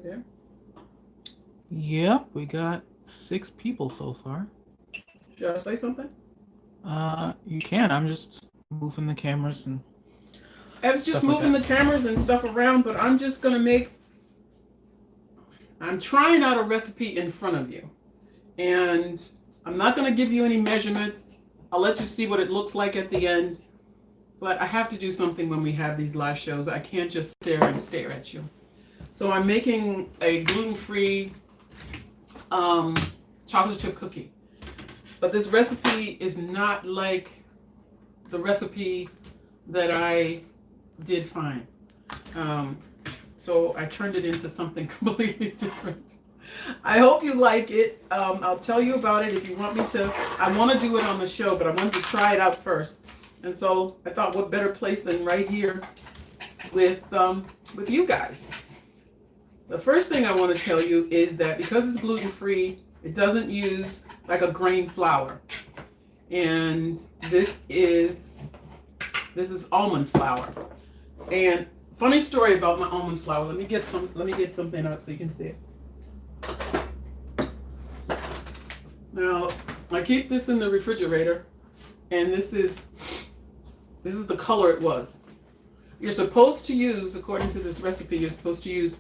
there. Yep, we got 6 people so far. Should I say something? You can. I'm just moving the cameras and I was just stuff like moving that. the cameras and stuff around, but I'm just gonna I'm trying out a recipe in front of you. And I'm not gonna give you any measurements. I'll let you see what it looks like at the end. But I have to do something when we have these live shows. I can't just stare and stare at you. So I'm making a gluten-free um, chocolate chip cookie. But this recipe is not like the recipe that I did find. Um, so I turned it into something completely different. I hope you like it. I'll tell you about it if you want me to. I want to do it on the show, but I wanted to try it out first. And so I thought, what better place than right here with you guys. The first thing I want to tell you is that because it's gluten free, it doesn't use like a grain flour, and this is almond flour. And funny story about my almond flour. Let me get something out so you can see it. Now I keep this in the refrigerator, and this is the color it was. You're supposed to use, according to this recipe, you're supposed to use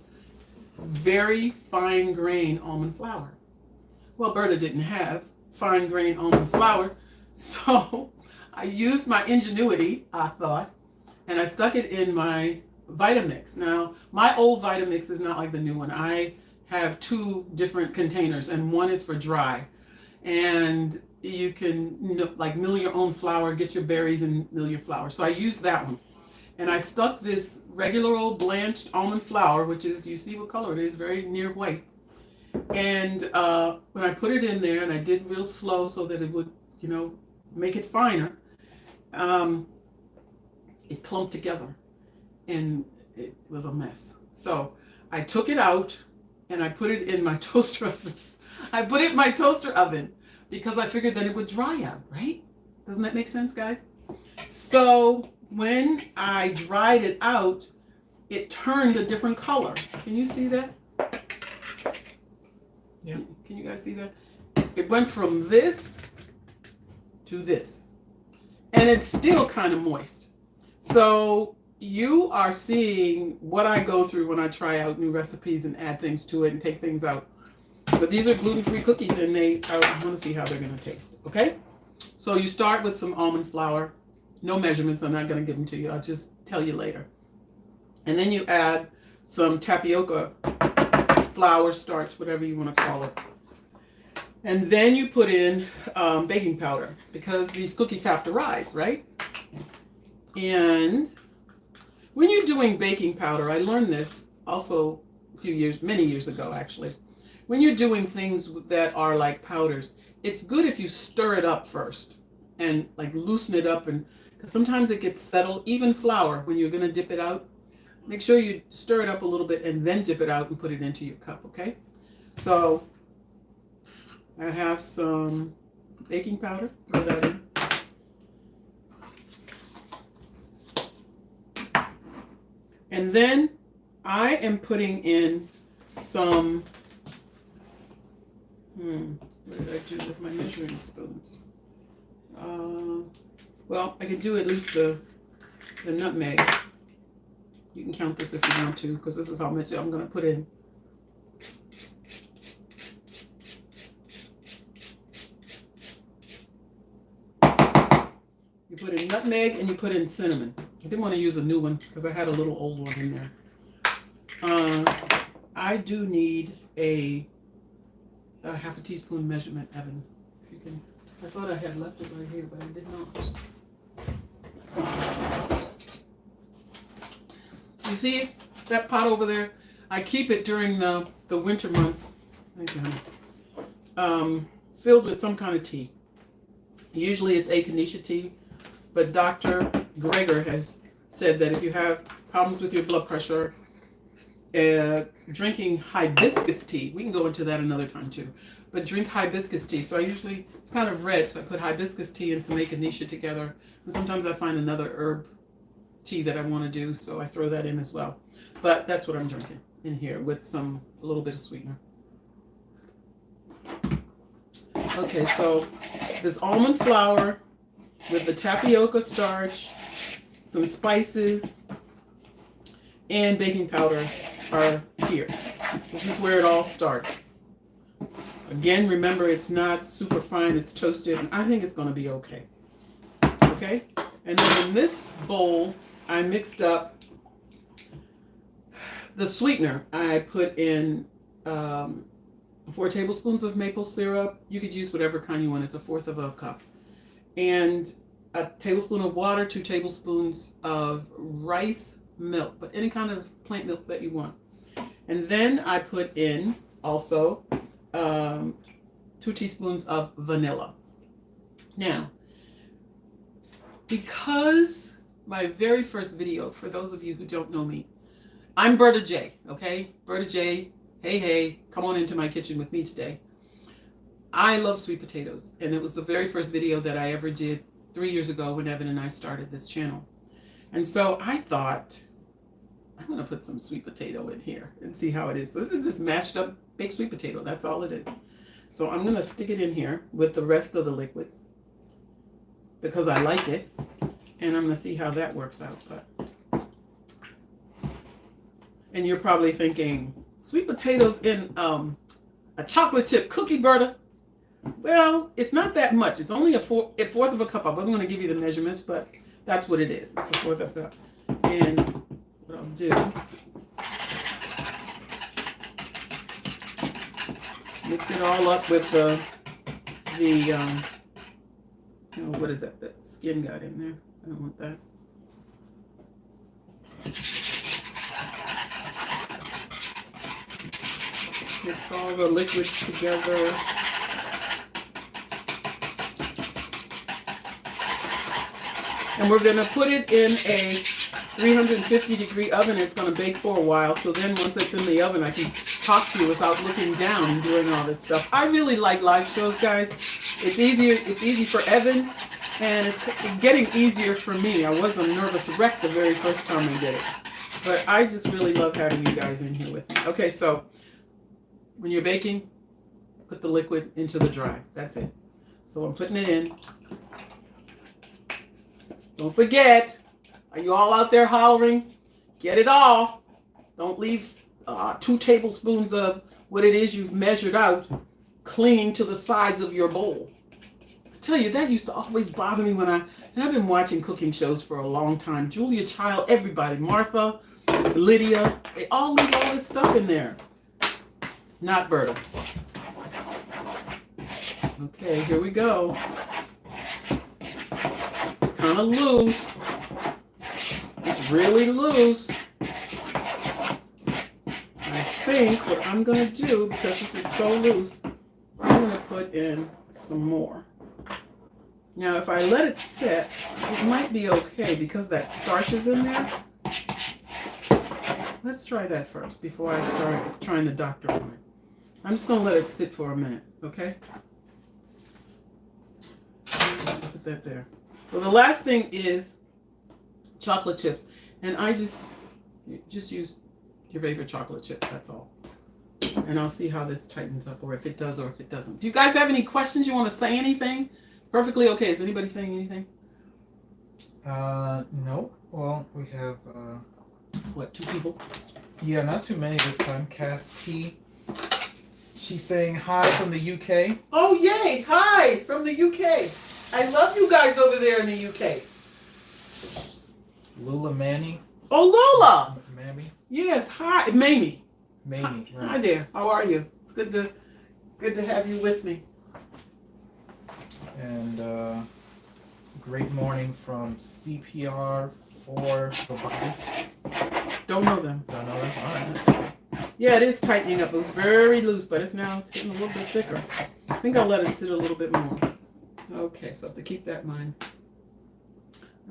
very fine grain almond flour. Well, Berta didn't have fine grain almond flour, so I used my ingenuity, I thought, and I stuck it in my Vitamix. Now, my old Vitamix is not like the new one. I have 2 different containers, and one is for dry. And you can like mill your own flour, get your berries and mill your flour. So I used that one. And I stuck this regular old blanched almond flour, which is, you see what color it is, very near white. And when I put it in there, and I did real slow so that it would, make it finer, it clumped together. And it was a mess. So I took it out and I put it in my toaster oven. I put it in my toaster oven because I figured that it would dry out, right? Doesn't that make sense, guys? So when I dried it out, it turned a different color. Can you see that? Yeah. Can you guys see that? It went from this to this. And it's still kind of moist. So you are seeing what I go through when I try out new recipes and add things to it and take things out. But these are gluten-free cookies, and I want to see how they're going to taste, okay? So you start with some almond flour. No measurements. I'm not going to give them to you. I'll just tell you later. And then you add some tapioca flour, starch, whatever you want to call it. And then you put in baking powder because these cookies have to rise, right? And when you're doing baking powder, I learned this also many years ago, actually. When you're doing things that are like powders, it's good if you stir it up first and like loosen it up, and because sometimes it gets settled. Even flour, when you're going to dip it out, make sure you stir it up a little bit and then dip it out and put it into your cup, okay? So I have some baking powder. Throw that in. And then I am putting in some, what did I do with my measuring spoons? Well, I could do at least the nutmeg. You can count this if you want to, because this is how much I'm going to put in. You put in nutmeg and you put in cinnamon. I didn't want to use a new one because I had a little old one in there. I do need a half a teaspoon measurement, Evan. If you can. I thought I had left it right here, but I did not. You see that pot over there? I keep it during the winter months. Filled with some kind of tea. Usually it's echinacea tea, but Dr. Greger has said that if you have problems with your blood pressure, drinking hibiscus tea, we can go into that another time too, but drink hibiscus tea. So it's kind of red, so I put hibiscus tea and some echinacea together, and sometimes I find another herb tea that I want to do, so I throw that in as well. But that's what I'm drinking. in here with a little bit of sweetener. Okay, so this almond flour with the tapioca starch, some spices, and baking powder are here. This is where it all starts. Again, remember it's not super fine, it's toasted, and I think it's going to be okay. Okay? And then in this bowl, I mixed up the sweetener. I put in 4 tablespoons of maple syrup. You could use whatever kind you want. It's 1/4 of a cup. And a tablespoon of water, 2 tablespoons of rice milk, but any kind of plant milk that you want. And then I put in also 2 teaspoons of vanilla. Now, because my very first video, for those of you who don't know me, I'm Berta J, okay? Berta J, hey, come on into my kitchen with me today. I love sweet potatoes, and it was the very first video that I ever did 3 years ago when Evan and I started this channel. And so I thought, I'm going to put some sweet potato in here and see how it is. So this is just mashed up baked sweet potato. That's all it is. So I'm going to stick it in here with the rest of the liquids because I like it. And I'm going to see how that works out. And you're probably thinking, sweet potatoes in a chocolate chip cookie, Berta? Well, it's not that much. It's only a fourth of a cup. I wasn't going to give you the measurements, but that's what it is. It's 1/4 of a cup. And what I'll do, mix it all up with the what is that? That skin got in there. I don't want that. Mix all the liquids together. And we're going to put it in a 350-degree oven. It's going to bake for a while. So then once it's in the oven, I can talk to you without looking down and doing all this stuff. I really like live shows, guys. It's easier. It's easy for Evan, and it's getting easier for me. I was a nervous wreck the very first time I did it. But I just really love having you guys in here with me. Okay, so when you're baking, put the liquid into the dry. That's it. So I'm putting it in. Don't forget, are you all out there hollering? Get it all. Don't leave 2 tablespoons of what it is you've measured out clinging to the sides of your bowl. I tell you, that used to always bother me and I've been watching cooking shows for a long time. Julia Child, everybody, Martha, Lydia, they all leave all this stuff in there. Not Berta. Okay, here we go. It's kind of loose. It's really loose. I think what I'm going to do, because this is so loose, I'm going to put in some more. Now, if I let it sit, it might be okay because that starch is in there. Let's try that first before I start trying to doctor on it. I'm just going to let it sit for a minute, okay? Put that there. Well, the last thing is chocolate chips. And I just use your favorite chocolate chip, that's all. And I'll see how this tightens up, or if it does or if it doesn't. Do you guys have any questions? You want to say anything? Perfectly okay. Is anybody saying anything? No. Well, we have... What, 2 people? Yeah, not too many this time. Cass T. She's saying hi from the UK. Oh, yay! Hi from the UK. I love you guys over there in the UK. Lula Manny. Oh, Lola! Mammy? Yes, hi. Mamie. Mamie, right. Hi there. How are you? It's good to have you with me. And great morning from CPR for the body. Don't know them. Don't know that? All right. Yeah, it is tightening up. It was very loose, but it's getting a little bit thicker. I think I'll let it sit a little bit more. Okay, so I have to keep that in mind.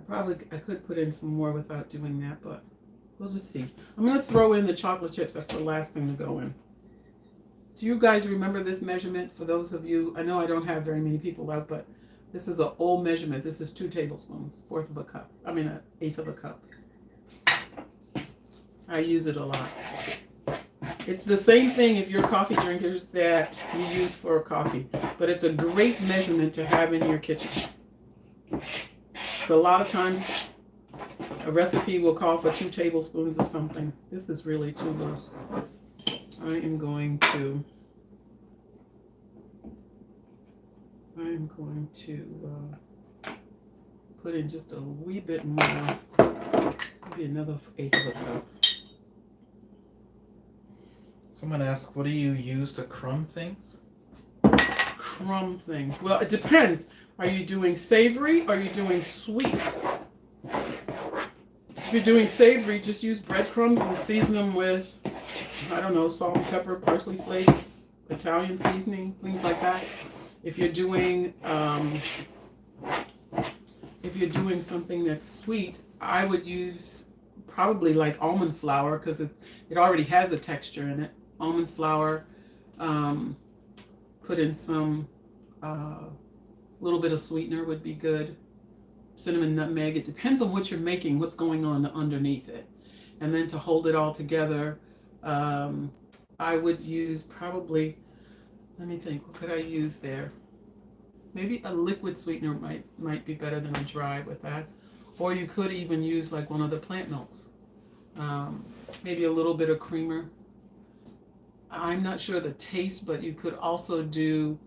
I could put in some more without doing that, but we'll just see. I'm going to throw in the chocolate chips. That's the last thing to go in. Do you guys remember this measurement? For those of you, I know I don't have very many people out, but this is an old measurement. This is 2 tablespoons, 1/4 of a cup. I mean, 1/8 of a cup. I use it a lot. It's the same thing if you're coffee drinkers that you use for coffee, but it's a great measurement to have in your kitchen. So a lot of times a recipe will call for 2 tablespoons of something. This is really too loose. I am going to put in just a wee bit more, maybe another 1/8 of a cup. Someone asked, what do you use to crumb things? Crumb things. Well, it depends. Are you doing savory or are you doing sweet? If you're doing savory, just use breadcrumbs and season them with, I don't know, salt and pepper, parsley flakes, Italian seasoning, things like that. If you're doing something that's sweet, I would use probably like almond flour because it already has a texture in it. Almond flour, put in some little bit of sweetener would be good. Cinnamon, nutmeg. It depends on what you're making, what's going on underneath it. And then to hold it all together, I would use probably, let me think, what could I use there? Maybe a liquid sweetener might be better than a dry with that. Or you could even use like one of the plant milks. Maybe a little bit of creamer. I'm not sure the taste, but you could also do,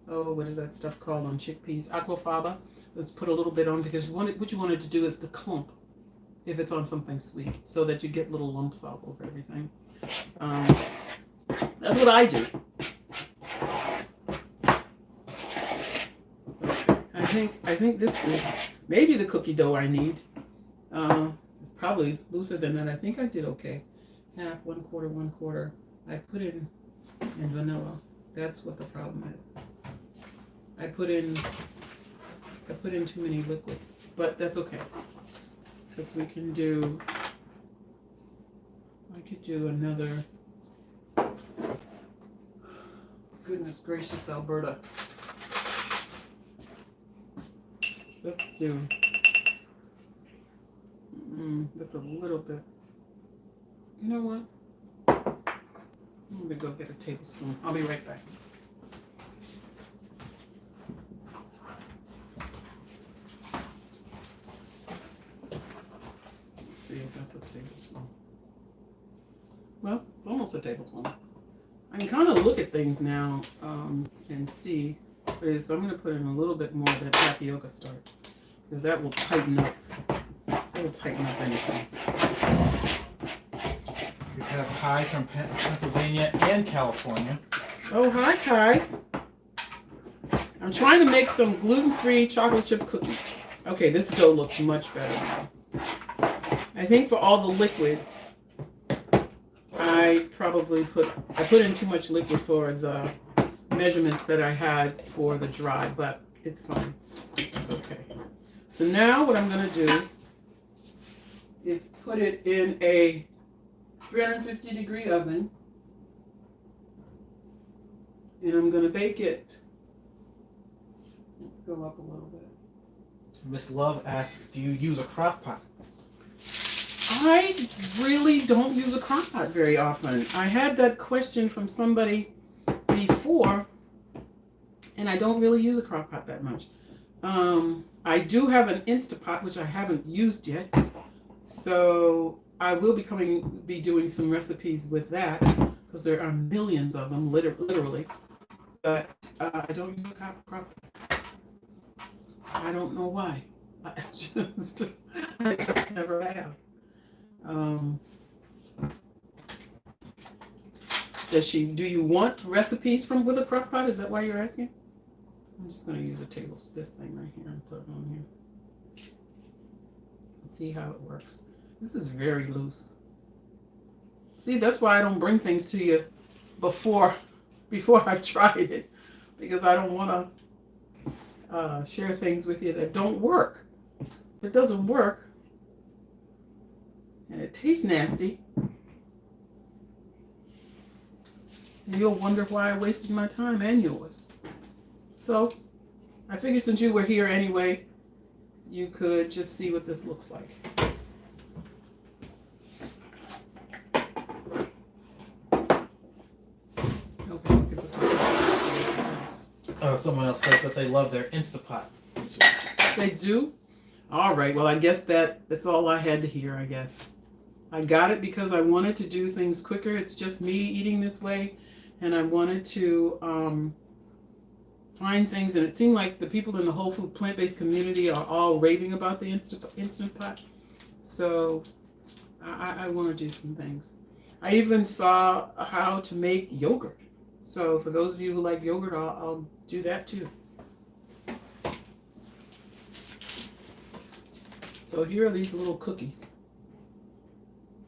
what is that stuff called on chickpeas? Aquafaba. Let's put a little bit on because what you wanted to do is the clump, if it's on something sweet, so that you get little lumps all over everything. That's what I do. I think this is maybe the cookie dough I need. It's probably looser than that. I think I did okay. Half, 1/4, 1/4. I put in vanilla. That's what the problem is. I put in too many liquids, but that's okay. Because I could do another, goodness gracious, Alberta. Let's do, that's a little bit, you know what? I'm gonna go get a tablespoon. I'll be right back. Let's see if that's a tablespoon. Well, almost a tablespoon. I can kind of look at things now and see. So I'm going to put in a little bit more of that tapioca starch because that will tighten up. That will tighten up anything. We have Kai from Pennsylvania and California. Oh, hi, Kai. I'm trying to make some gluten-free chocolate chip cookies. Okay, this dough looks much better now. I think for all the liquid, I put in too much liquid for the measurements that I had for the dry, but it's fine. It's okay. So now what I'm going to do is put it in a 350-degree oven, and I'm going to bake it. Let's go up a little bit. Miss Love asks, do you use a crock pot? I really don't use a crock pot very often. I had that question from somebody before, and I don't really use a crock pot that much. I do have an Instapot, which I haven't used yet, so I will be doing some recipes with that because there are millions of them, literally. But I don't use a crock pot. I don't know why. I just never have. Do you want recipes with a crock pot? Is that why you're asking? I'm just going to use this thing right here and put it on here. Let's see how it works. This is very loose. See, that's why I don't bring things to you before I've tried it, because I don't want to share things with you that don't work. If it doesn't work, and it tastes nasty, you'll wonder why I wasted my time and yours. So I figured since you were here anyway, you could just see what this looks like. someone else says that they love their Instapot. They do? All right. Well, I guess that's all I had to hear, I guess. I got it because I wanted to do things quicker. It's just me eating this way. And I wanted to find things. And it seemed like the people in the whole food plant-based community are all raving about the Instant Pot. So I want to do some things. I even saw how to make yogurt. So for those of you who like yogurt, I'll do that too. So here are these little cookies.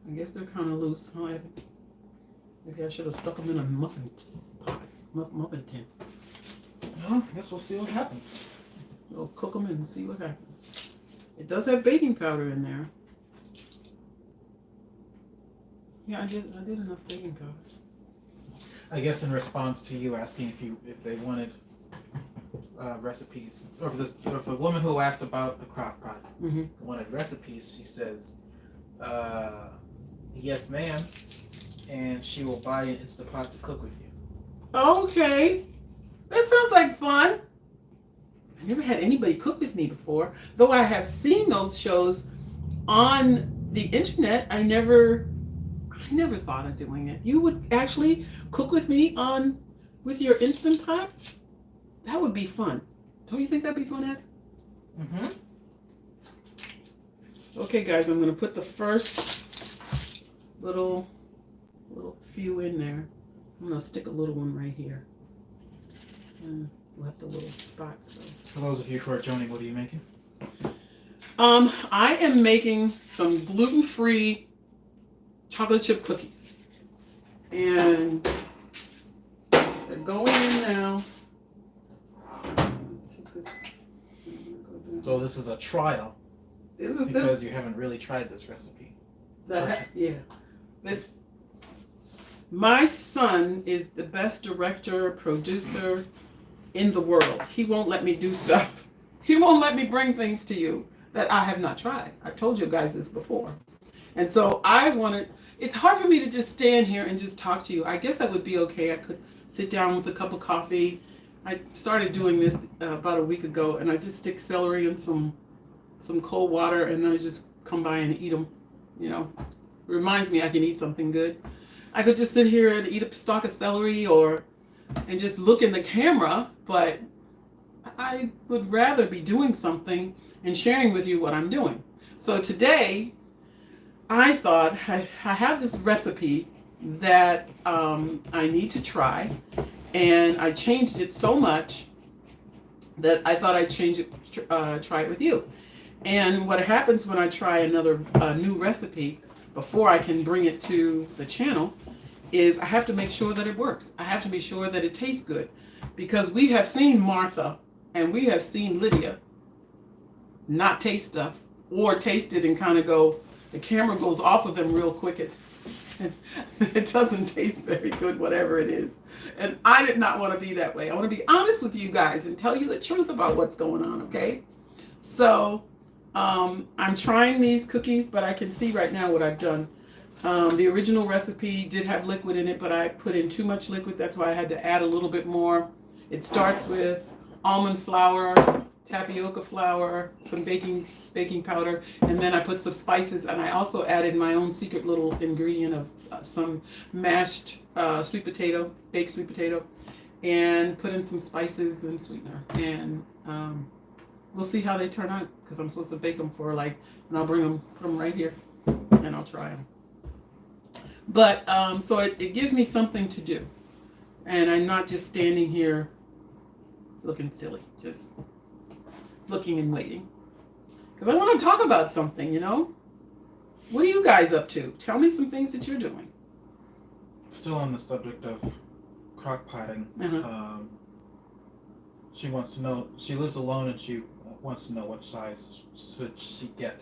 I guess they're kind of loose. Maybe I should have stuck them in a muffin pot, muffin tin. Well, I guess we'll see what happens. We'll cook them and see what happens. It does have baking powder in there. Yeah, I did enough baking powder. I guess in response to you asking if they wanted recipes, or if the woman who asked about the crock pot wanted recipes, she says, yes ma'am, and she will buy an Instapot to cook with you. Okay, that sounds like fun. I never had anybody cook with me before, though I have seen those shows on the internet. I never thought of doing it. You would actually cook with me with your Instant Pot? That would be fun. Don't you think that'd be fun, Ed? Mm-hmm. Okay, guys, I'm going to put the first little few in there. I'm going to stick a little one right here. And left a little spot. So. For those of you who are joining, what are you making? I am making some gluten-free chocolate chip cookies. And they're going in now. So this is a trial because you haven't really tried this recipe. Yeah. My son is the best director, producer in the world. He won't let me do stuff. He won't let me bring things to you that I have not tried. I've told you guys this before. And so it's hard for me to just stand here and just talk to you. I guess that would be okay. I could sit down with a cup of coffee. I started doing this about a week ago, and I just stick celery in some cold water, and then I just come by and eat them. You know, it reminds me I can eat something good. I could just sit here and eat a stalk of celery and just look in the camera, but I would rather be doing something and sharing with you what I'm doing. So today, I thought I have this recipe that I need to try, and I changed it so much that I thought I'd try it with you. And what happens when I try another new recipe before I can bring it to the channel is I have to make sure that it works. I have to be sure that it tastes good, because we have seen Martha and we have seen Lydia not taste stuff, or taste it and kind of go, the camera goes off of them real quick. It doesn't taste very good, whatever it is. And I did not want to be that way. I want to be honest with you guys and tell you the truth about what's going on, okay? So I'm trying these cookies, but I can see right now what I've done. The original recipe did have liquid in it, but I put in too much liquid. That's why I had to add a little bit more. It starts with almond flour, tapioca flour, some baking powder, and then I put some spices, and I also added my own secret little ingredient of some mashed sweet potato, baked sweet potato, and put in some spices and sweetener. And we'll see how they turn out, because I'm supposed to bake them for and I'll put them right here, and I'll try them. But so it gives me something to do, and I'm not just standing here looking silly, just looking and waiting, because I want to talk about something, you know. What are you guys up to? Tell me some things that you're doing. Still on the subject of crock potting. She wants to know, she lives alone, and she wants to know what size should she get.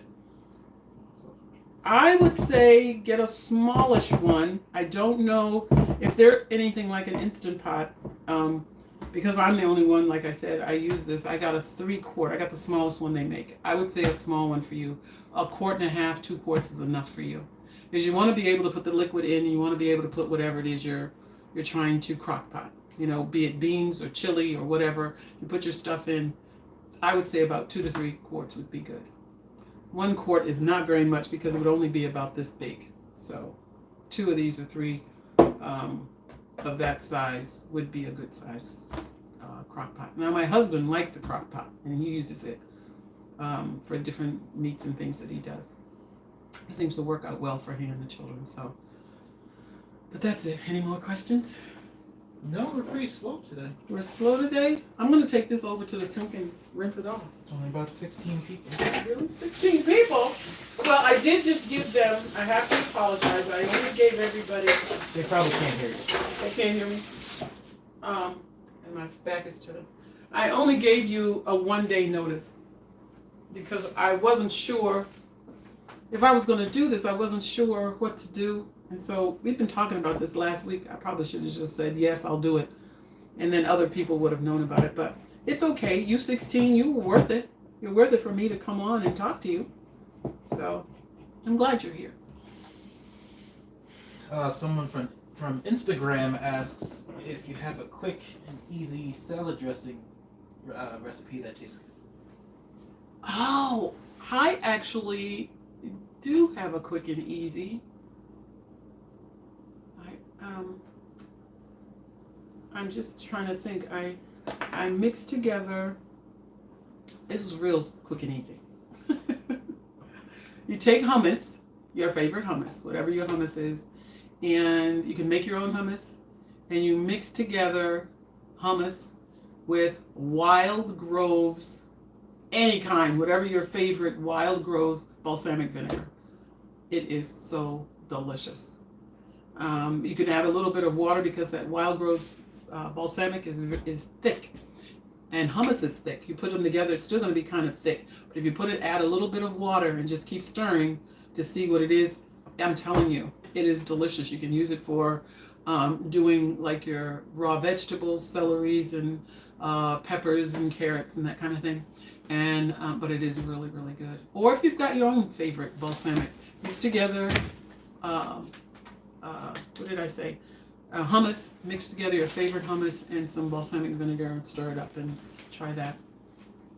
I would say get a smallish one. I don't know if they're anything like an Instant Pot, because I'm the only one, like I said, I use this. I got a 3-quart. I got the smallest one they make. I would say a small one for you. 1.5 quarts, 2 quarts is enough for you, because you want to be able to put the liquid in, and you want to be able to put whatever it is you're trying to crock pot. be it beans or chili or whatever. You put your stuff in. I would say about 2 to 3 quarts would be good. 1 quart is not very much because it would only be about this big. So 2 of these or 3 of that size would be a good size crock pot. Now my husband likes the crock pot and he uses it for different meats and things that he does. It seems to work out well for him and the children. So, but that's it. Any more questions? No, we're pretty slow today. We're slow today. I'm going to take this over to the sink and rinse it off. It's only about 16 people. Really? 16 people? Well, I did just give them, I have to apologize, I only gave everybody. They probably can't hear you. They can't hear me? And my back is to them. I only gave you a 1-day notice because I wasn't sure, if I was going to do this, I wasn't sure what to do. And so we've been talking about this last week. I probably should have just said, yes, I'll do it. And then other people would have known about it. But it's okay. You 16, you were worth it. You're worth it for me to come on and talk to you. So I'm glad you're here. Someone from Instagram asks if you have a quick and easy salad dressing recipe that tastes good. Oh, I actually do have a quick and easy. I'm just trying to think. I mix together. This is real quick and easy. You take hummus, your favorite hummus, whatever your hummus is, and you can make your own hummus, and you mix together hummus with Wild Groves, any kind, whatever your favorite, Wild Groves balsamic vinegar. It is so delicious. You can add a little bit of water because that Wild Groves balsamic is thick, and hummus is thick. You put them together, it's still going to be kind of thick. But if you add a little bit of water and just keep stirring to see what it is, I'm telling you, it is delicious. You can use it for doing like your raw vegetables, celeries and peppers and carrots and that kind of thing. And but it is really, really good. Or if you've got your own favorite balsamic, mix together. What did I say? Hummus, mix together your favorite hummus and some balsamic vinegar and stir it up and try that.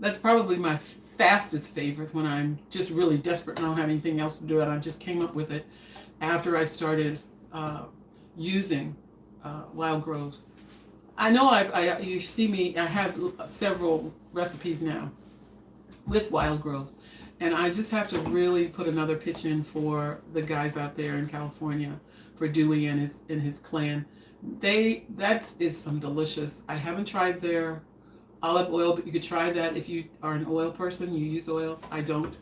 That's probably my fastest favorite when I'm just really desperate and I don't have anything else to do, and I just came up with it after I started using Wild Groves. I know you see me, I have several recipes now with Wild Groves, and I just have to really put another pitch in for the guys out there in California, for Dewey and his clan. That is some delicious. I haven't tried their olive oil, but you could try that if you are an oil person. You use oil. I don't,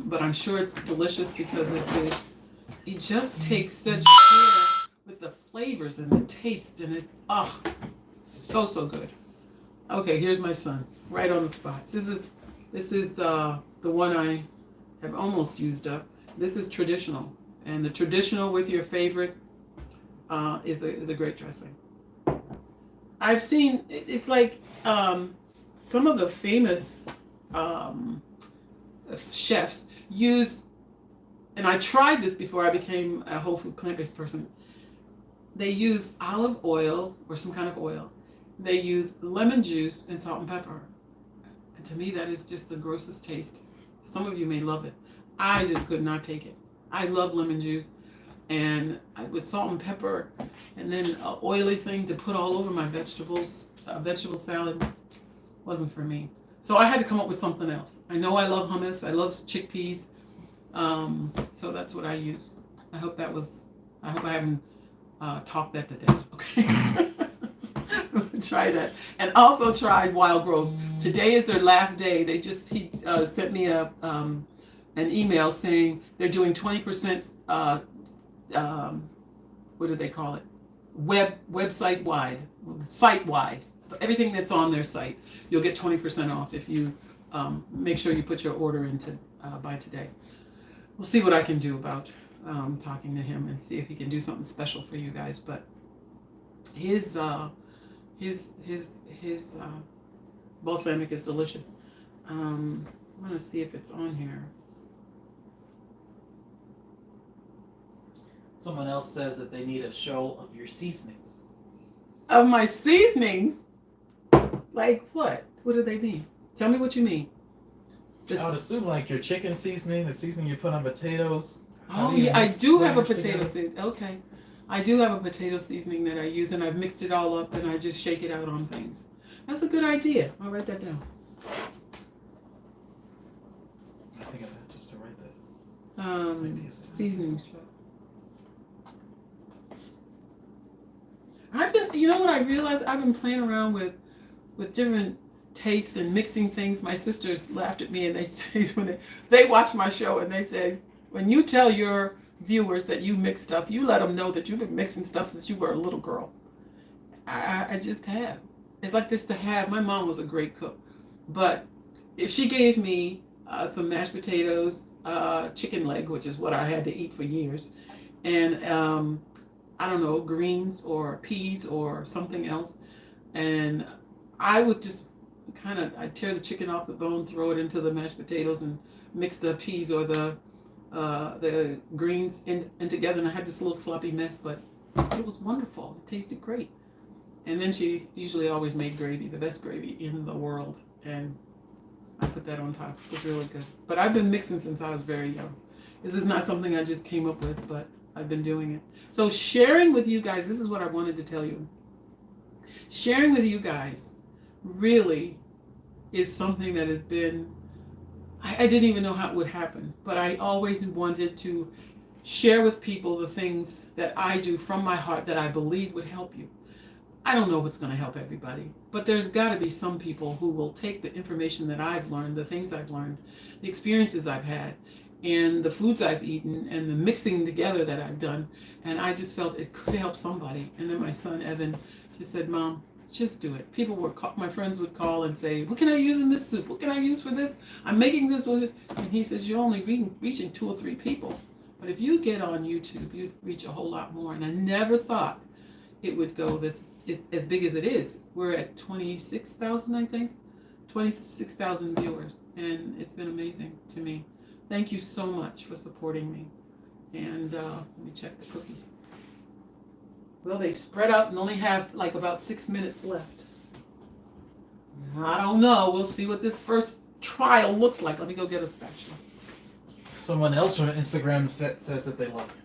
but I'm sure it's delicious because it just takes such care with the flavors and the taste, and it so good. Okay, here's my son right on the spot. This is the one I have almost used up. This is traditional. And the traditional with your favorite is a great dressing. I've seen, it's like some of the famous chefs use, and I tried this before I became a whole food plant-based person. They use olive oil or some kind of oil. They use lemon juice and salt and pepper. And to me, that is just the grossest taste. Some of you may love it. I just could not take it. I love lemon juice, and with salt and pepper, and then an oily thing to put all over my vegetable salad wasn't for me. So I had to come up with something else. I know I love hummus. I love chickpeas. So that's what I use. I hope I haven't talked that to death. Okay. Try that. And also tried Wild Groves. Today is their last day. He sent me an email saying they're doing 20%, what do they call it? Website wide, site wide. Everything that's on their site, you'll get 20% off if you make sure you put your order in by today. We'll see what I can do about talking to him and see if he can do something special for you guys. But his balsamic is delicious. I'm gonna see if it's on here. Someone else says that they need a show of your seasonings. of my seasonings. Like what? What do they mean? Tell me what you mean. I would assume like your chicken seasoning, the seasoning you put on potatoes. How Oh do you yeah, I mix do have a flavors potato together? season. Okay, I do have a potato seasoning that I use, and I've mixed it all up, and I just shake it out on things. That's a good idea. I'll write that down. I think of that just to write that. Ideas down. Seasonings. I've been, you know what I realized? I've been playing around with different tastes and mixing things. My sisters laughed at me and they say when they watch my show and they say, when you tell your viewers that you mix stuff, you let them know that you've been mixing stuff since you were a little girl. I just have. It's like this to have. My mom was a great cook, but if she gave me some mashed potatoes, chicken leg, which is what I had to eat for years, and I don't know, greens or peas or something else, and I would just I'd tear the chicken off the bone, throw it into the mashed potatoes, and mix the peas or the greens in together, and I had this little sloppy mess, but it was wonderful. It tasted great. And then she usually always made gravy, the best gravy in the world, and I put that on top. It was really good. But I've been mixing since I was very young. This is not something I just came up with, but I've been doing it. So sharing with you guys, this is what I wanted to tell you. Sharing with you guys really is something that has been, I didn't even know how it would happen, but I always wanted to share with people the things that I do from my heart that I believe would help you. I don't know what's going to help everybody, but there's got to be some people who will take the information that I've learned, the things I've learned, the experiences I've had, and the foods I've eaten, and the mixing together that I've done, and I just felt it could help somebody. And then my son Evan just said, "Mom, just do it." People were my friends would call and say, "What can I use in this soup? What can I use for this? I'm making this with it." And he says, "You're only reaching 2 or 3 people, but if you get on YouTube, you reach a whole lot more." And I never thought it would go this as big as it is. We're at 26,000, I think, 26,000 viewers, and it's been amazing to me. Thank you so much for supporting me. And let me check the cookies. Well, they've spread out and only have like about 6 minutes left. I don't know. We'll see what this first trial looks like. Let me go get a spatula. Someone else from Instagram says that they love you.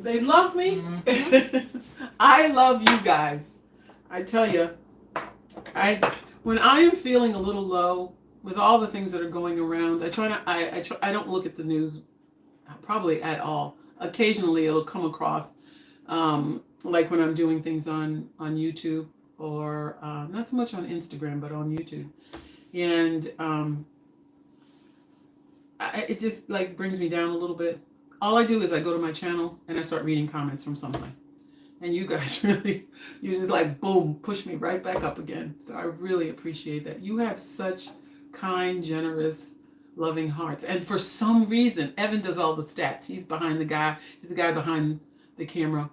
They love me. Mm-hmm. I love you guys. I tell you, when I am feeling a little low with all the things that are going around, I don't look at the news probably at all. Occasionally, it'll come across, like when I'm doing things on YouTube or not so much on Instagram, but on YouTube, and it just like brings me down a little bit. All I do is I go to my channel and I start reading comments from somebody. And you guys really, you just like, boom, push me right back up again. So I really appreciate that. You have such kind, generous, loving hearts. And for some reason, Evan does all the stats. He's the guy behind the camera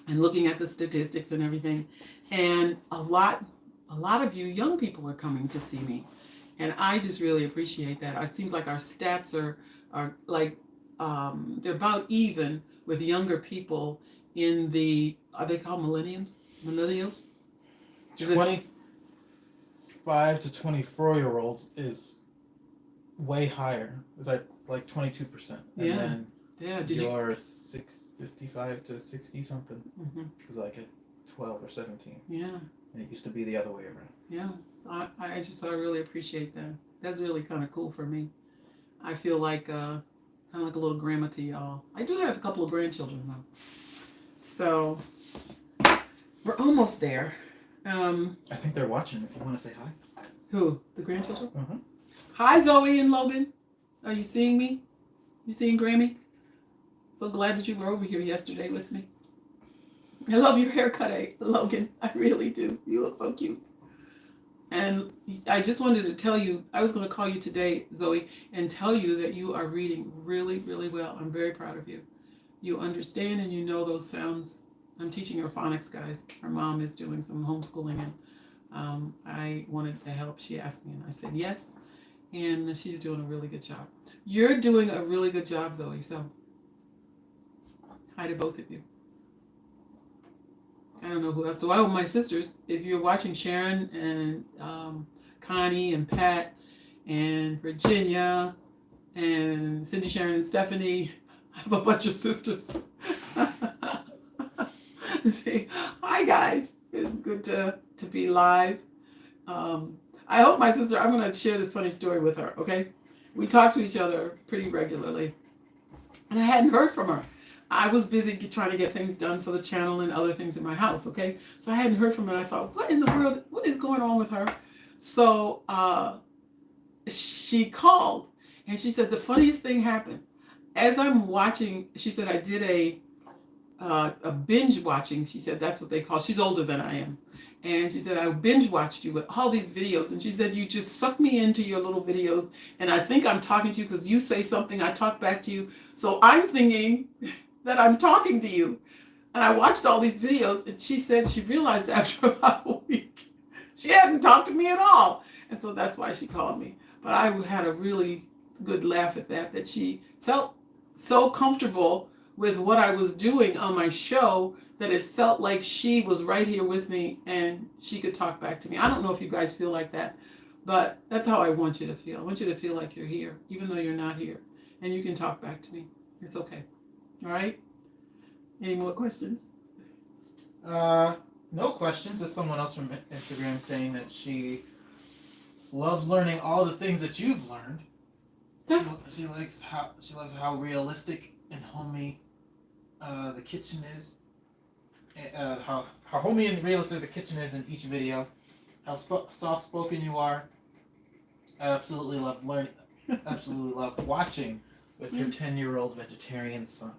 and looking at the statistics and everything. And a lot of you young people are coming to see me. And I just really appreciate that. It seems like our stats are like, they're about even with younger people in the, are they called millennials? 25 to 24-year-olds is way higher. It's like 22%. And Yeah. then Yeah. your 55 to 60 something is like at 12 or 17. Yeah. And it used to be the other way around. Yeah. I really appreciate that. That's really kind of cool for me. I feel like kind of like a little grandma to y'all. I do have a couple of grandchildren though. So we're almost there. I think they're watching. If you want to say hi. Who? The grandchildren? Uh-huh. Hi, Zoe and Logan. Are you seeing me? You seeing Grammy? So glad that you were over here yesterday with me. I love your haircut, Logan. I really do. You look so cute. And I just wanted to tell you, I was going to call you today, Zoe, and tell you that you are reading really, really well. I'm very proud of you. You understand and you know those sounds. I'm teaching her phonics, guys. Her mom is doing some homeschooling, and I wanted to help. She asked me, and I said yes. And she's doing a really good job. You're doing a really good job, Zoe. So hi to both of you. I don't know who else. So I hope my sisters, if you're watching, Sharon and Connie and Pat and Virginia and Cindy, Sharon, and Stephanie. I have a bunch of sisters. Say, hi guys. It's good to be live. I hope my sister, I'm going to share this funny story with her, okay? We talk to each other pretty regularly. And I hadn't heard from her. I was busy trying to get things done for the channel and other things in my house, okay? So I hadn't heard from her. And I thought, what in the world, what is going on with her? So she called and she said the funniest thing happened. As I'm watching, she said I did a binge watching. She said that's what they call. She's older than I am. And she said, I binge watched you with all these videos. And she said, you just suck me into your little videos. And I think I'm talking to you because you say something, I talk back to you. So I'm thinking that I'm talking to you. And I watched all these videos. And she said she realized after about a week, she hadn't talked to me at all. And so that's why she called me. But I had a really good laugh at that she felt so comfortable with what I was doing on my show that it felt like she was right here with me and she could talk back to me. I don't know if you guys feel like that, but that's how I want you to feel. I want you to feel like you're here, even though you're not here, and you can talk back to me. It's okay. All right? Any more questions? No questions. There's someone else from Instagram saying that she loves learning all the things that you've learned. She loves how realistic and homey the kitchen is. How homey and realistic the kitchen is in each video. How soft spoken you are. I absolutely love learning. Absolutely love watching with your 10-year-old vegetarian son.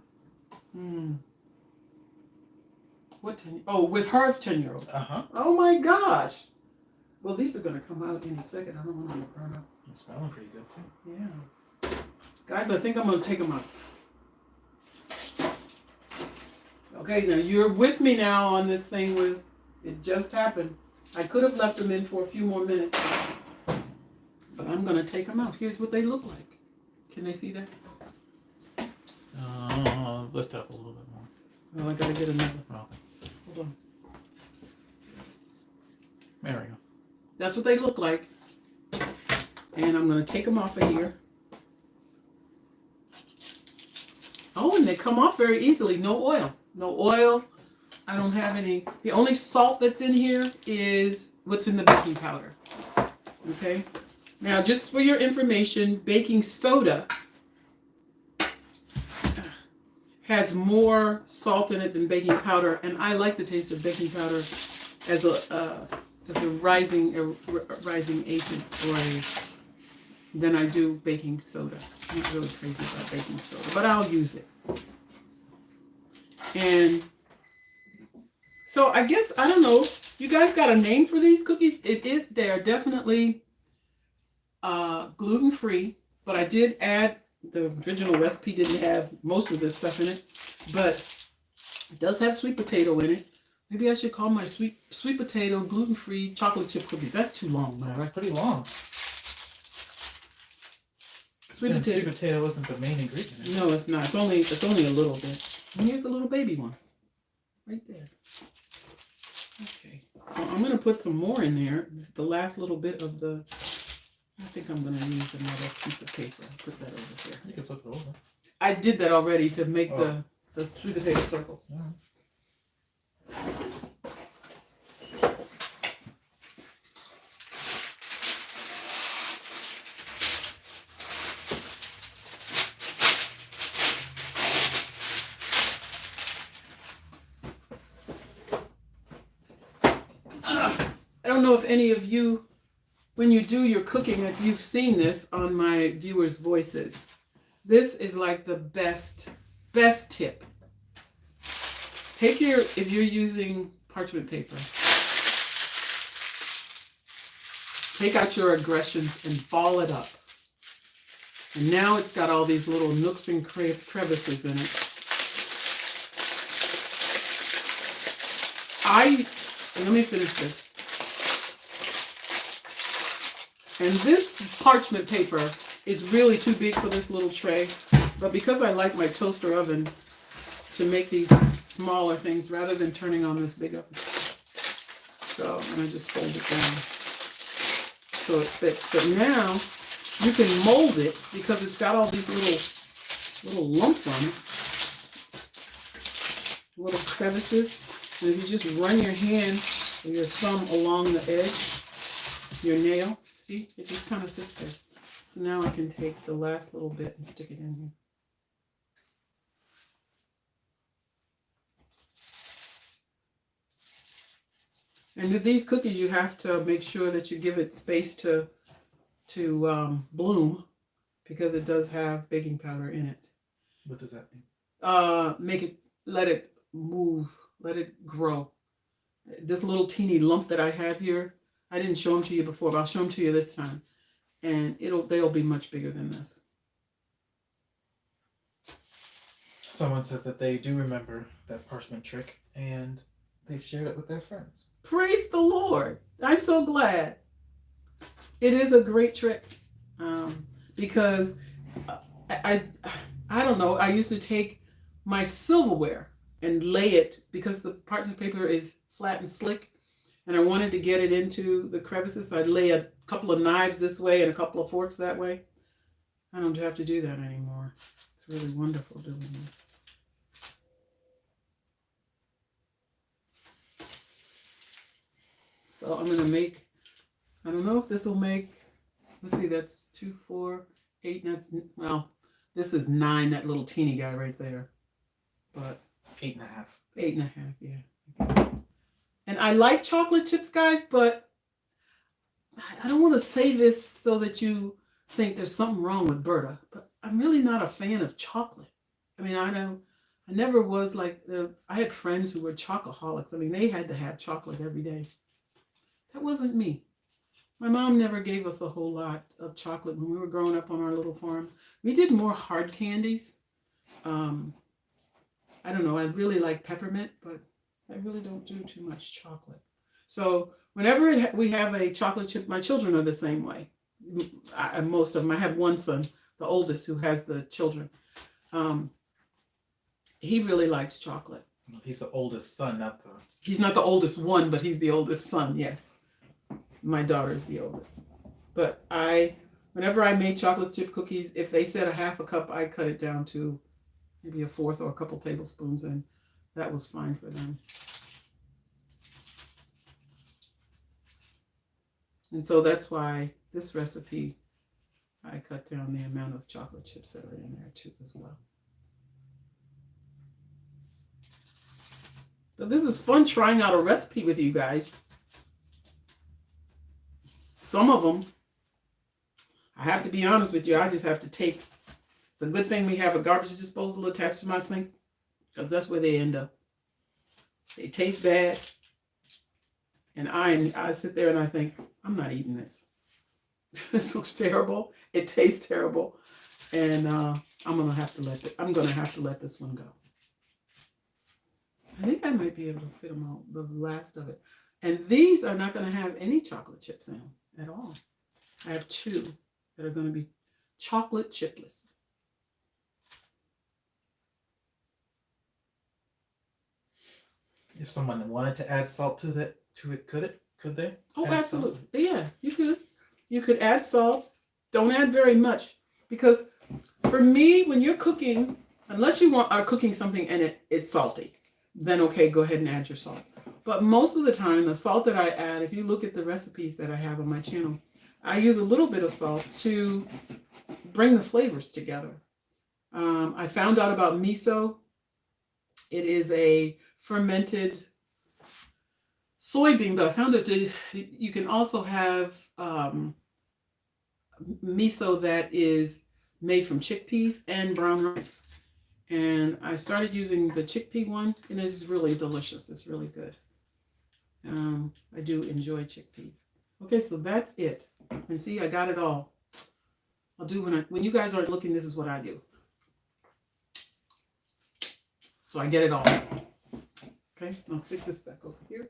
What 10? Oh, with her 10-year-old. Oh my gosh. Well, these are going to come out in a second. I don't want them to burn up. They're smelling pretty good too. Yeah. Guys, I think I'm going to take them out. Okay, now you're with me now on this thing with it just happened. I could have left them in for a few more minutes, but I'm going to take them out. Here's what they look like. Can they see that? Lift up a little bit more. Well, I got to get another. Oh. Hold on. There we go. That's what they look like. And I'm going to take them off of here. Oh, and they come off very easily. No oil. No oil. I don't have any. The only salt that's in here is what's in the baking powder. Okay. Now, just for your information, baking soda has more salt in it than baking powder, and I like the taste of baking powder as a rising agent than I do baking soda. I'm not really crazy about baking soda, but I'll use it. And so I guess, I don't know, you guys got a name for these cookies? They're definitely gluten-free, but I did add, the original recipe didn't have most of this stuff in it, but it does have sweet potato in it. Maybe I should call my sweet potato gluten-free chocolate chip cookies. That's too long, though, right? That's pretty long. Sweet potato isn't the main ingredient. No, it's not. It's only a little bit. And here's the little baby one, right there. Okay, so I'm gonna put some more in there. This is the last little bit of the. I think I'm gonna use another piece of paper. I'll put that over here. You can flip it over. I did that already to make the sweet potato circles. Yeah. I don't know if any of you, when you do your cooking, if you've seen this on my viewers' voices. This is like the best tip. If you're using parchment paper, take out your aggressions and ball it up. And now it's got all these little nooks and crevices in it. Let me finish this. And this parchment paper is really too big for this little tray. But because I like my toaster oven to make these smaller things rather than turning on this big oven. So I'm going to just fold it down so it fits. But now you can mold it because it's got all these little lumps on it, little crevices. And if you just run your hand or your thumb along the edge, your nail, see, it just kind of sits there. So now I can take the last little bit and stick it in here. And with these cookies, you have to make sure that you give it space to bloom, because it does have baking powder in it. What does that mean? Let it move, let it grow. This little teeny lump that I have here, I didn't show them to you before, but I'll show them to you this time. And they'll be much bigger than this. Someone says that they do remember that parchment trick, and they've shared it with their friends. Praise the Lord. I'm so glad. It is a great trick, because I don't know, I used to take my silverware and lay it, because the parchment paper is flat and slick, and I wanted to get it into the crevices, so I'd lay a couple of knives this way and a couple of forks that way. I don't have to do that anymore. It's really wonderful doing this. So I'm going to make, I don't know if this will make, let's see, that's 2, 4, 8, that's, well, this is 9, that little teeny guy right there. But 8.5. 8.5, yeah. And I like chocolate chips, guys, but I don't want to say this so that you think there's something wrong with Berta, but I'm really not a fan of chocolate. I mean, I never was like, I had friends who were chocoholics. I mean, they had to have chocolate every day. That wasn't me. My mom never gave us a whole lot of chocolate when we were growing up on our little farm. We did more hard candies. I don't know, I really like peppermint, but I really don't do too much chocolate. So whenever we have a chocolate chip, my children are the same way. Most of them. I have one son, the oldest, who has the children. He really likes chocolate. He's the oldest son, not the... He's not the oldest one, but he's the oldest son, yes. My daughter's the oldest. But whenever I made chocolate chip cookies, if they said a half a cup, I cut it down to maybe a fourth or a couple tablespoons, and that was fine for them. And so that's why this recipe, I cut down the amount of chocolate chips that are in there too as well. But this is fun trying out a recipe with you guys. Some of them, I have to be honest with you, I just have to take. It's a good thing we have a garbage disposal attached to my sink, because that's where they end up. They taste bad. And I sit there and I think, I'm not eating this. This looks terrible. It tastes terrible. And I'm gonna have to let this one go. I think I might be able to fit them all, the last of it. And these are not going to have any chocolate chips in them at all. I have 2 that are going to be chocolate chipless. If someone wanted to add salt to it, could they? Oh, absolutely. Salt? Yeah, you could. You could add salt. Don't add very much, because for me, when you're cooking, unless you are cooking something and it's salty, then okay, go ahead and add your salt. But most of the time, the salt that I add, if you look at the recipes that I have on my channel, I use a little bit of salt to bring the flavors together. I found out about miso. It is a fermented soybean, but I found that you can also have miso that is made from chickpeas and brown rice. And I started using the chickpea one, and it's really delicious. It's really good. I do enjoy chickpeas. Okay, so that's it. And see, I got it all. I'll do when you guys aren't looking, this is what I do. So I get it all. Okay, I'll stick this back over here.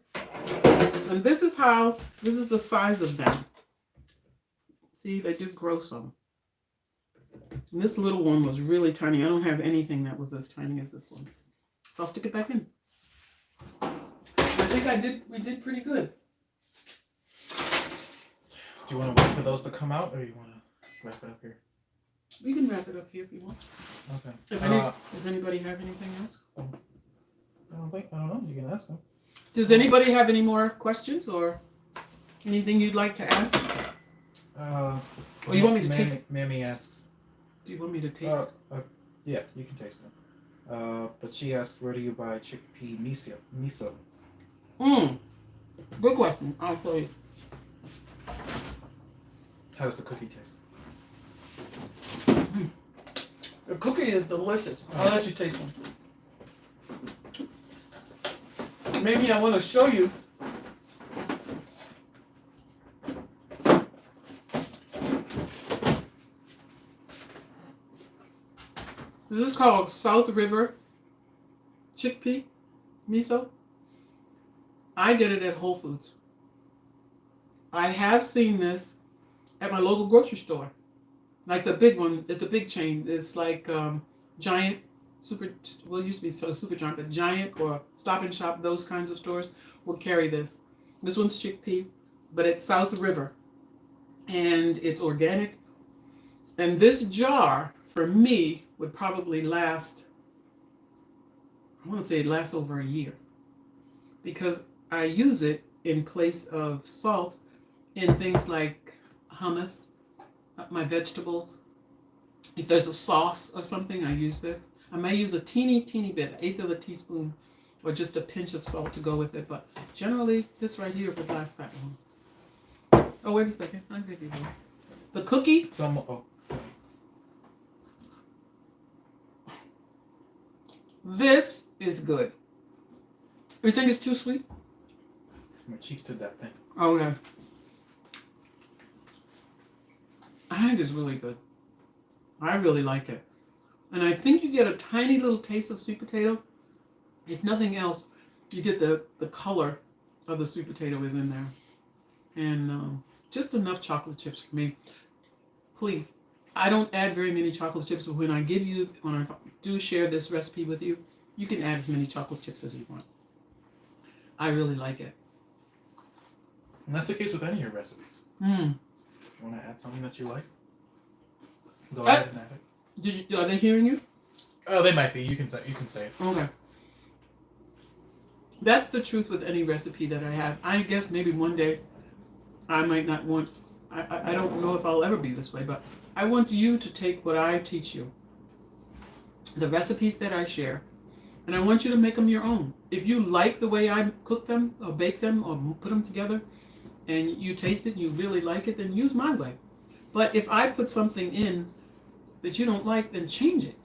And this is the size of them. See, they do grow some. And this little one was really tiny. I don't have anything that was as tiny as this one. So I'll stick it back in. I think we did pretty good. Do you want to wait for those to come out, or you want to wrap it up here? We can wrap it up here if you want. Okay. Does anybody have anything else? I don't know. You can ask them. Does anybody have any more questions or anything you'd like to ask? Or you want me to taste? Mammy asks. Do you want me to taste it? Yeah, you can taste it. But she asked, where do you buy chickpea miso? Good question. I'll tell you. How does the cookie taste? The cookie is delicious. I'll let you taste one. Maybe I want to show you. This is called South River chickpea miso. I get it at Whole Foods. I have seen this at my local grocery store. Like the big one, at the big chain. It's like Giant, it used to be Super Giant, but Giant or Stop and Shop, those kinds of stores will carry this. This one's chickpea, but it's South River. And it's organic. And this jar, for me, would probably last, I want to say it lasts over a year. Because I use it in place of salt in things like hummus, my vegetables. If there's a sauce or something, I use this. I may use a teeny bit, 1/8 of a teaspoon, or just a pinch of salt to go with it. But generally, this right here would last that long. Oh, wait a second. I'll give you one. The cookie. This is good. You think it's too sweet? My cheeks did that thing. Oh, yeah. I think it's really good. I really like it. And I think you get a tiny little taste of sweet potato. If nothing else, you get the color of the sweet potato is in there. And just enough chocolate chips for me. Please, I don't add very many chocolate chips, but when I do share this recipe with you, you can add as many chocolate chips as you want. I really like it. And that's the case with any of your recipes. You want to add something that you like? Go ahead and add it. Are they hearing you? Oh, they might be. You can say it. Okay. That's the truth with any recipe that I have. I guess maybe one day I might not want, I don't know if I'll ever be this way, but I want you to take what I teach you, the recipes that I share, and I want you to make them your own. If you like the way I cook them or bake them or put them together and you taste it and you really like it, then use my way. But if I put something in that you don't like, then change it.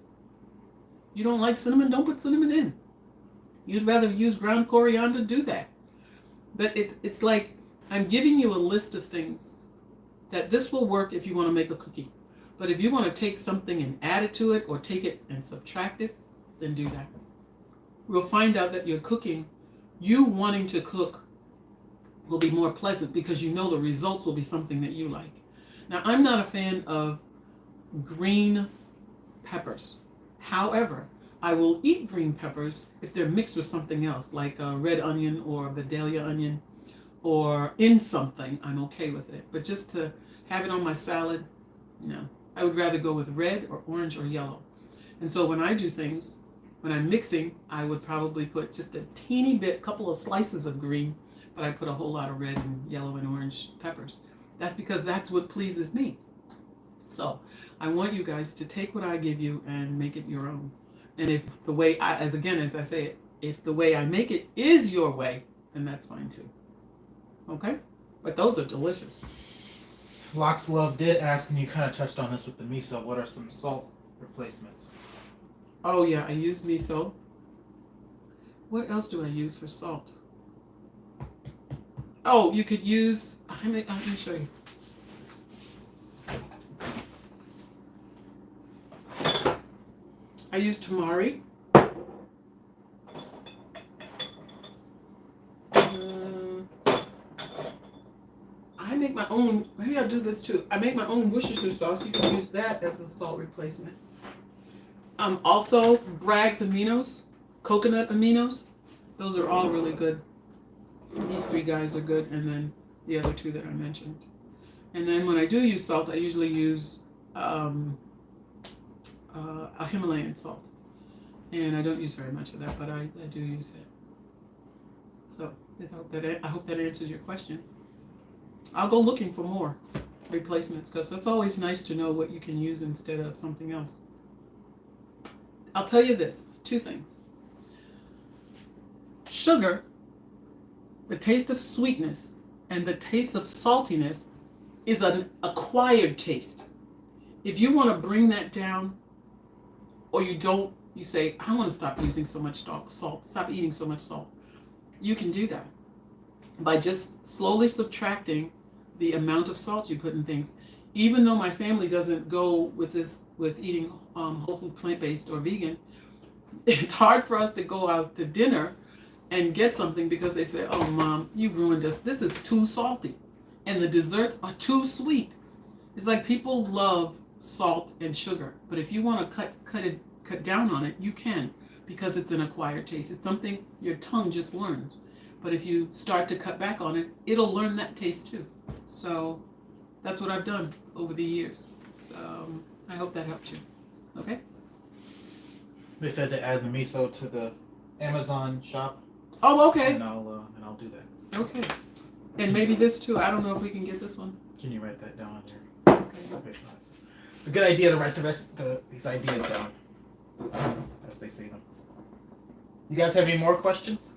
You don't like cinnamon, don't put cinnamon in. You'd rather use ground coriander, do that. But it's like I'm giving you a list of things that this will work if you want to make a cookie. But if you want to take something and add it to it or take it and subtract it, then do that. We'll find out that your cooking, you wanting to cook, will be more pleasant because you know the results will be something that you like. Now, I'm not a fan of green peppers. However, I will eat green peppers if they're mixed with something else, like a red onion or Vidalia onion, or in something, I'm okay with it. But just to have it on my salad, no. I would rather go with red or orange or yellow. And so when I do things, when I'm mixing, I would probably put just a teeny bit, couple of slices of green, but I put a whole lot of red and yellow and orange peppers. That's because that's what pleases me. So I want you guys to take what I give you and make it your own. And if the way as I say it, if the way I make it is your way, then that's fine too. Okay? But those are delicious. Lox Love did ask, and you kind of touched on this with the miso, what are some salt replacements? Oh yeah, I use miso. What else do I use for salt? Oh, you could use, let me show you. I use tamari. I make my own, maybe I'll do this too. I make my own Worcestershire sauce. You can use that as a salt replacement. Also, Bragg's aminos coconut aminos. Those are all really good. These 3 guys are good, and then the other 2 that I mentioned. And then when I do use salt, I usually use a Himalayan salt. And I don't use very much of that, but I do use it. So I hope that answers your question. I'll go looking for more replacements, because it's always nice to know what you can use instead of something else. I'll tell you this, 2 things. Sugar, the taste of sweetness and the taste of saltiness is an acquired taste. If you want to bring that down, or you say, I want to stop using so much salt, stop eating so much salt, you can do that by just slowly subtracting the amount of salt you put in things. Even though my family doesn't go with eating whole food, plant-based, or vegan, it's hard for us to go out to dinner and get something because they say, oh, Mom, you ruined us. This is too salty. And the desserts are too sweet. It's like people love salt and sugar. But if you want to cut down on it, you can, because it's an acquired taste. It's something your tongue just learns. But if you start to cut back on it, it'll learn that taste too. So that's what I've done over the years. So I hope that helps you. Okay? They said to add the miso to the Amazon shop. Oh, okay. And I'll do that. Okay. And maybe this too. I don't know if we can get this one. Can you write that down here? Okay. It's a good idea to write these ideas down as they say them. You guys have any more questions?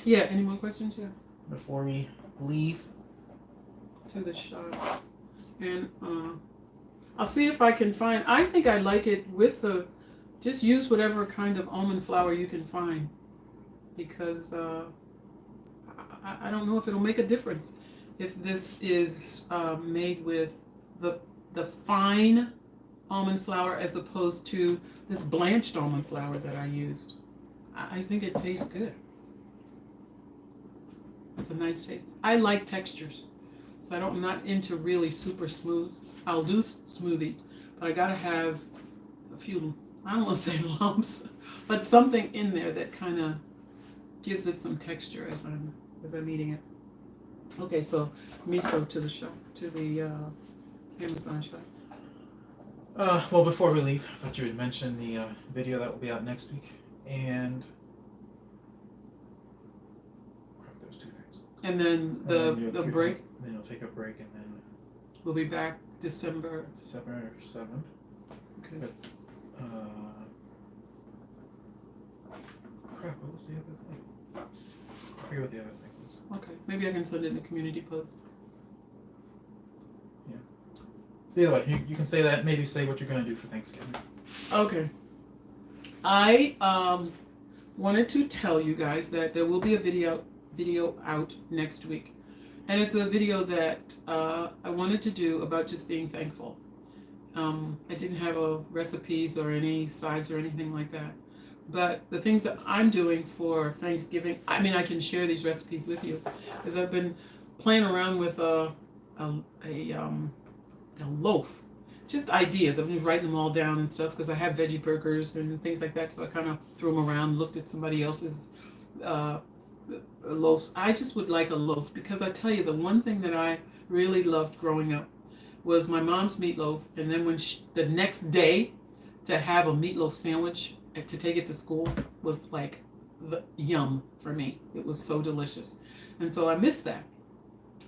Yeah. Any more questions? Yeah. Before we leave to the shop, and I'll see if I can find. I think I like it with the. Just use whatever kind of almond flour you can find, because I don't know if it'll make a difference if this is made with the fine almond flour as opposed to this blanched almond flour that I used. I think it tastes good. It's a nice taste. I like textures, so I'm not into really super smooth. I'll do smoothies, but I gotta have a few, I don't want to say lumps, but something in there that kind of gives it some texture as I'm eating it. Okay, so miso to the shop, to the Amazon shop. Well, before we leave, I thought you had mentioned the video that will be out next week, and those 2 things. And then the break. Then you'll take a break, and then we'll be back December 7th. Okay. But, crap, what was the other thing? I forget what the other thing was. Okay, maybe I can send it in the community post. Yeah. Either way, you can say that. Maybe say what you're going to do for Thanksgiving. Okay. I wanted to tell you guys that there will be a video out next week. And it's a video that I wanted to do about just being thankful. I didn't have recipes or any sides or anything like that. But the things that I'm doing for Thanksgiving, I mean, I can share these recipes with you, is I've been playing around with a loaf. Just ideas. I've been writing them all down and stuff because I have veggie burgers and things like that. So I kind of threw them around, looked at somebody else's loaves. I just would like a loaf, because I tell you, the one thing that I really loved growing up was my mom's meatloaf, and then when the next day to have a meatloaf sandwich to take it to school was like the yum for me. It was so delicious, and so I miss that.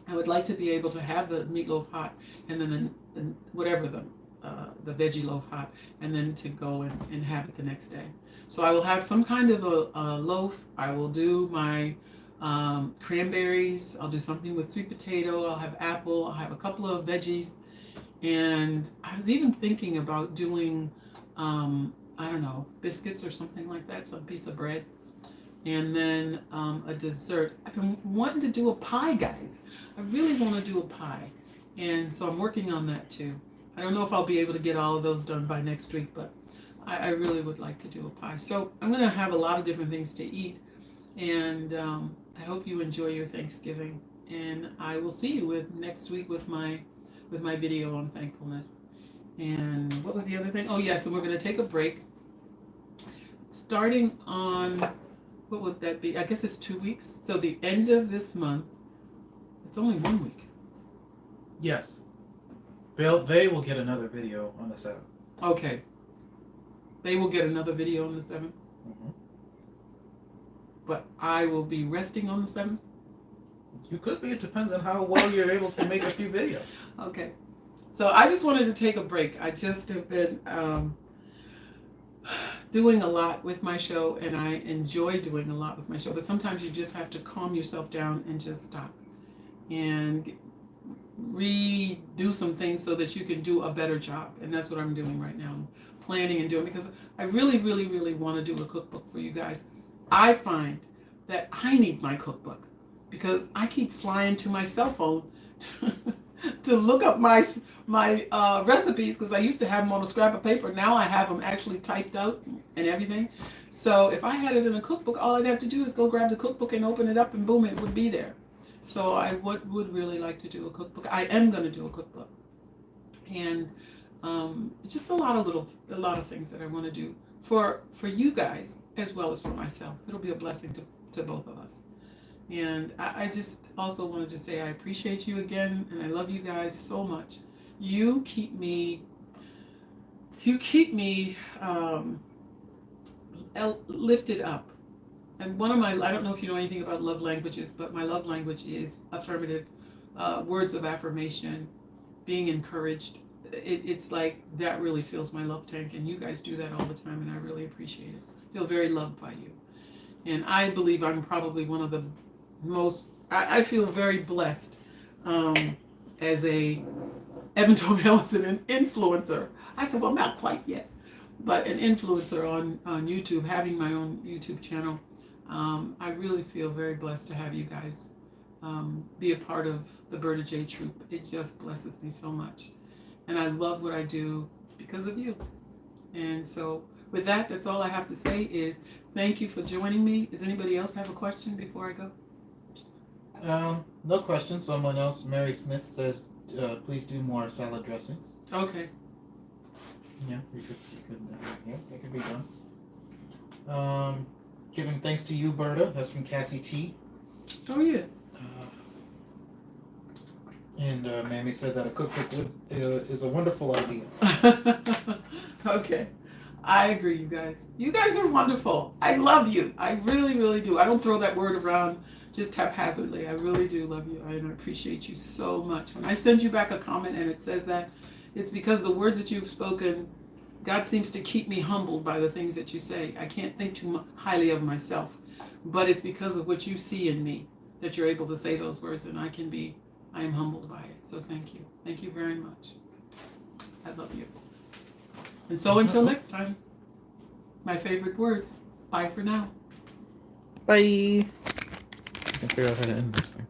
I would like to be able to have the meatloaf hot, and then whatever the veggie loaf hot, and then to go and have it the next day. So I will have some kind of a loaf. I will do my cranberries. I'll do something with sweet potato. I'll have apple. I'll have a couple of veggies. And I was even thinking about doing, I don't know, biscuits or something like that, some piece of bread. And then a dessert. I've been wanting to do a pie, guys. I really want to do a pie. And so I'm working on that too. I don't know if I'll be able to get all of those done by next week, but I really would like to do a pie. So I'm going to have a lot of different things to eat. And I hope you enjoy your Thanksgiving. And I will see you next week with my video on thankfulness. And what was the other thing? Oh, yeah, so we're going to take a break. starting on, what would that be? I guess it's 2 weeks. So the end of this month, it's only 1 week. Yes. They will get another video on the 7th. Okay. They will get another video on the 7th. Mm-hmm. But I will be resting on the 7th. You could be. It depends on how well you're able to make a few videos. Okay. So I just wanted to take a break. I just have been doing a lot with my show, and I enjoy doing a lot with my show. But sometimes you just have to calm yourself down and just stop and redo some things so that you can do a better job. And that's what I'm doing right now. I'm planning and doing, because I really, really, really want to do a cookbook for you guys. I find that I need my cookbook because I keep flying to my cell phone to look up my recipes, because I used to have them on a scrap of paper. Now I have them actually typed out and everything. So if I had it in a cookbook, all I'd have to do is go grab the cookbook and open it up, and boom, it would be there. So I would really like to do a cookbook. I am going to do a cookbook, and just a lot of things that I want to do for you guys as well as for myself. It'll be a blessing to both of us. And I just also wanted to say I appreciate you again, and I love you guys so much. You keep me lifted up. And one of my, I don't know if you know anything about love languages, but my love language is affirmative, words of affirmation, being encouraged. It's like that really fills my love tank, and you guys do that all the time, and I really appreciate it. I feel very loved by you. And I believe I'm probably one of the most, I feel very blessed as a, Evan told me I was an influencer. I said, well, not quite yet, but an influencer on YouTube, having my own YouTube channel. I really feel very blessed to have you guys be a part of the Berta J Troop. It just blesses me so much. And I love what I do because of you. And so with that, that's all I have to say is thank you for joining me. Does anybody else have a question before I go? No question. Someone else, Mary Smith, says, please do more salad dressings. Okay. Yeah, that could be done. Giving thanks to you, Berta. That's from Cassie T. Oh, yeah. And Mammy said that a cookbook is a wonderful idea. Okay. I agree, you guys. You guys are wonderful. I love you. I really, really do. I don't throw that word around just haphazardly. I really do love you, and I appreciate you so much. When I send you back a comment and it says that, it's because the words that you've spoken, God seems to keep me humbled by the things that you say. I can't think too highly of myself, but it's because of what you see in me that you're able to say those words, and I am humbled by it. So thank you. Thank you very much. I love you. And so until next time, my favorite words. Bye for now. Bye. I can figure out how to end this thing.